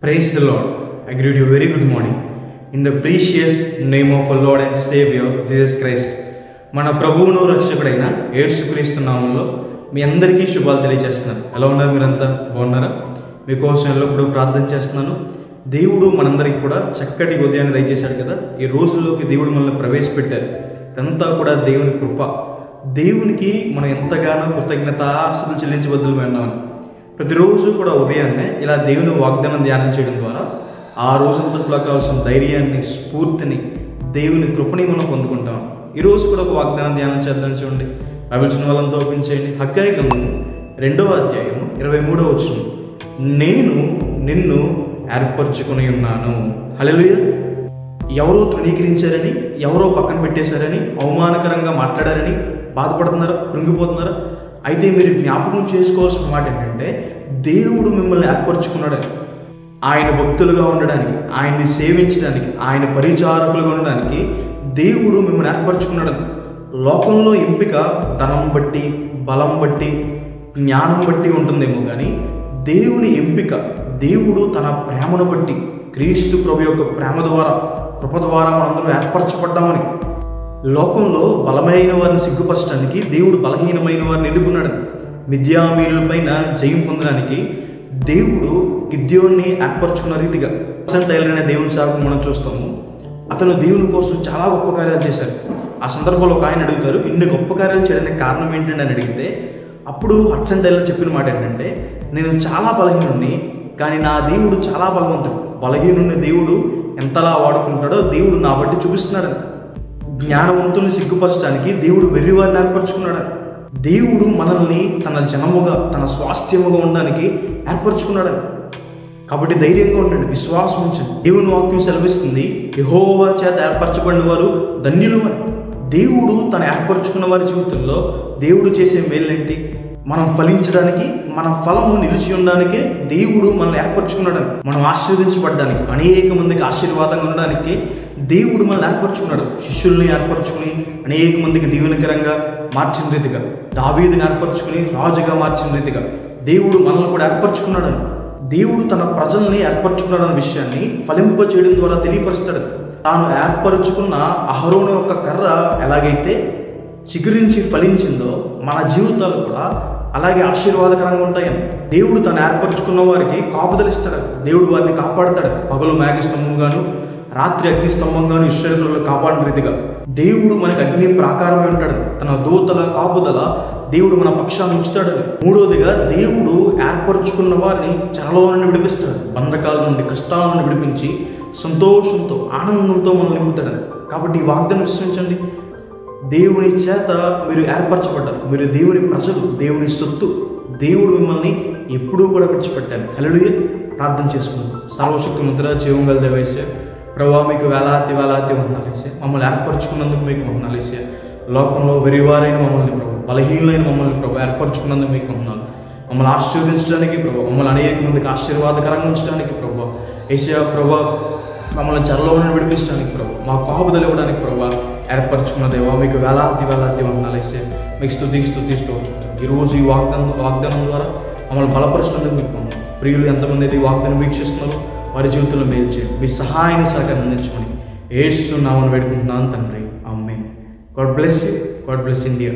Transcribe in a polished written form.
Praise the Lord. I greet you very good morning. In the precious name of our Lord and Savior, Jesus Christ. మన ప్రభువును రక్షకుడైన యేసుక్రీస్తు నామములో మీ అందరికీ శుభాలు తెలియజేస్తున్నాను. ఎలా ఉన్నారు మీరంతా? బాగున్నారా? మీకోసం ఎల్లప్పుడూ ప్రార్థన చేస్తున్నాను. దేవుడు మనందరికీ కూడా చక్కటి ఉదయాన్ని దయచేశాడు కదా. ఈ రోజుల్లోకి దేవుడు మనల్ని ప్రవేశపెట్టారు. ఇదంతా కూడా దేవుని కృప. దేవునికి మనం ఎంతగానో కృతజ్ఞతాస్తుతులు చెల్లించబద్దులమై ఉన్నామని ప్రతిరోజు కూడా ఉదయాన్నే ఇలా దేవుని వాగ్దానం ధ్యానం చేయడం ద్వారా ఆ రోజంతట్లో కావాల్సిన ధైర్యాన్ని, స్ఫూర్తిని, దేవుని కృపని మనం పొందుకుంటాం. ఈరోజు కూడా ఒక వాగ్దానం ధ్యానం చేద్దాం. చూడండి, బైబిల్ చిన్న వాళ్ళంతా ఓపెన్ చేయండి. హగ్గయి గ్రంథం 2వ అధ్యాయం 23వ వచనం. నేను నిన్ను ఏర్పరచుకుని ఉన్నాను. హల్లెలూయా. ఎవరో తృణీకరించారని, ఎవరో పక్కన పెట్టేశారని, అవమానకరంగా మాట్లాడారని బాధపడుతున్నారా, కృంగిపోతున్నారా? అయితే మీరు జ్ఞాపకం చేసుకోవాల్సిన మాట ఏంటంటే, దేవుడు మిమ్మల్ని ఏర్పరచుకున్నాడని. ఆయన భక్తులుగా ఉండడానికి, ఆయన్ని సేవించడానికి, ఆయన పరిచారకులుగా ఉండడానికి దేవుడు మిమ్మల్ని ఏర్పరచుకున్నాడని. లోకంలో ఎంపిక ధనం బట్టి, బలం బట్టి, జ్ఞానం బట్టి ఉంటుందేమో కానీ దేవుని ఎంపిక, దేవుడు తన ప్రేమను బట్టి, క్రీస్తు ప్రభు యొక్క ప్రేమ ద్వారా, కృప ద్వారా మనందరం ఏర్పరచబడ్డామని. లోకంలో బలమైన వారిని సిగ్గుపరచడానికి దేవుడు బలహీనమైన వారిని ఎన్నుకున్నాడు. మిద్యామీయులపైన జయం పొందడానికి దేవుడు గిద్యోన్ని ఏర్పరచుకున్న రీతిగా టైలర్ అనే దేవుని సేవకుని మనం చూస్తాము. అతను దేవుని కోసం చాలా గొప్ప కార్యాలు చేశారు. ఆ సందర్భంలో ఒక ఆయన అడుగుతారు, ఇన్ని గొప్ప కార్యాలు చేయడానికి కారణం ఏంటంటే అని అడిగితే, అప్పుడు హడ్సన్ టైలర్ చెప్పిన మాట ఏంటంటే, నేను చాలా బలహీనుడిని, కానీ నా దేవుడు చాలా బలవంతుడు. బలహీనుడిని దేవుడు ఎంతలా వాడుకుంటాడో దేవుడు నా బట్టి చూపిస్తున్నాడు. జ్ఞానవంతుల్ని సిగ్గుపరచడానికి దేవుడు వెర్రివారిని ఏర్పరచుకున్నాడు. దేవుడు మనల్ని తన జనముగా, తన స్వాస్థ్యముగా ఉండడానికి ఏర్పరచుకున్నాడు. కాబట్టి ధైర్యంగా ఉండండి, విశ్వాసం ఉంచండి. దేవుని వాక్యం సెలవిస్తుంది, యెహోవా చేత ఏర్పరచబడిన వారు ధన్యులు అని. దేవుడు తను ఏర్పరచుకున్న వారి జీవితంలో దేవుడు చేసే మేలేంటి? మనం ఫలించడానికి, మన ఫలము నిలిచి ఉండడానికే దేవుడు మనల్ని ఏర్పరచుకున్నాడు. మనం ఆశీర్వదించబడడానికి, అనేక మందికి ఆశీర్వాదంగా ఉండడానికి దేవుడు మనల్ని ఏర్పరచుకున్నాడు. శిష్యుల్ని ఏర్పరచుకుని అనేక మందికి దీవెనకరంగా మార్చిన రీతిగా, దావీదుని ఏర్పరచుకుని రాజుగా మార్చిన రీతిగా దేవుడు మనల్ని కూడా ఏర్పరచుకున్నాడు. దేవుడు తన ప్రజల్ని ఏర్పరచుకున్నాడన్న విషయాన్ని ఫలింప చేయడం ద్వారా తెలియపరుస్తాడు. తాను ఏర్పరచుకున్న అహరోను యొక్క కర్ర ఎలాగైతే చిగురించి ఫలించిందో, మన జీవితాలు కూడా అలాగే ఆశీర్వాదకరంగా ఉంటాయని. దేవుడు తను ఏర్పరచుకున్న వారికి కాపుదలిస్తాడు. దేవుడు వారిని కాపాడుతాడు. పగలు మేఘస్తంభంగాను, రాత్రి అగ్నిస్తంభంగాను ఇశ్రాయేలును కాపాడిన రీతిగా దేవుడు మనకి అగ్ని ప్రాకారమై ఉంటాడు. తన దూతల కాపుదల దేవుడు మన పక్షాన్ని ఉంచుతాడు. మూడవదిగా, దేవుడు ఏర్పరచుకున్న వారిని చెరలో నుండి విడిపిస్తాడు. బంధకాల నుండి, కష్టాల నుండి విడిపించి సంతోషంతో, ఆనందంతో మనల్ని నింపుతాడు. కాబట్టి ఈ వాగ్దానం విశ్వసించండి. దేవుని చేత మీరు ఏర్పరచబడ్డారు. మీరు దేవుని ప్రజలు, దేవుని సొత్తు. దేవుడు మిమ్మల్ని ఎప్పుడూ కూడా విడిచిపెట్టారు. హల్లెలూయా. ప్రార్థన చేసుకుందాం. సర్వశక్తి ముద్ర జీవం గల దేవైసే, ప్రభువా మీకు వేలాది వందనాలేసే. మమ్మల్ని ఏర్పరచుకున్నందుకు మీకు వందనాలేసే. లోకంలో వెరివారైన మమ్మల్ని ప్రభు, బలహీనులైన మమ్మల్ని ప్రభు ఏర్పరచుకున్నందుకు మీకు వందనాలు. మమ్మల్ని ఆశీర్వదించడానికి ప్రభు, మమ్మల్ని అనేక మందికి ఆశీర్వాదకరంగా ఉంచడానికి ప్రభు, యేసయ్యా ప్రభు, మమ్మల్ని చెరలో నుండి విడిపించడానికి ప్రభు, మా కాపుదలు ఇవ్వడానికి ప్రభు ఏర్పరచుకున్న దేవా మీకు వేలాది వందనాలేసే. మీకు స్తుతిస్తూ ఈరోజు ఈ వాగ్దానం ద్వారా మమ్మల్ని బలపరచినందుకు మీకు వందనాలు. ప్రియులు ఎంతమంది అయితే ఈ వాగ్దానం వీక్షిస్తున్నారో వారి జీవితంలో మేలు చేయండి. మీ సహాయాన్ని సహకారం అందించుకొని యేసు నామమున వేడుకుంటున్నాను తండ్రి. Amen. God bless you. God bless India.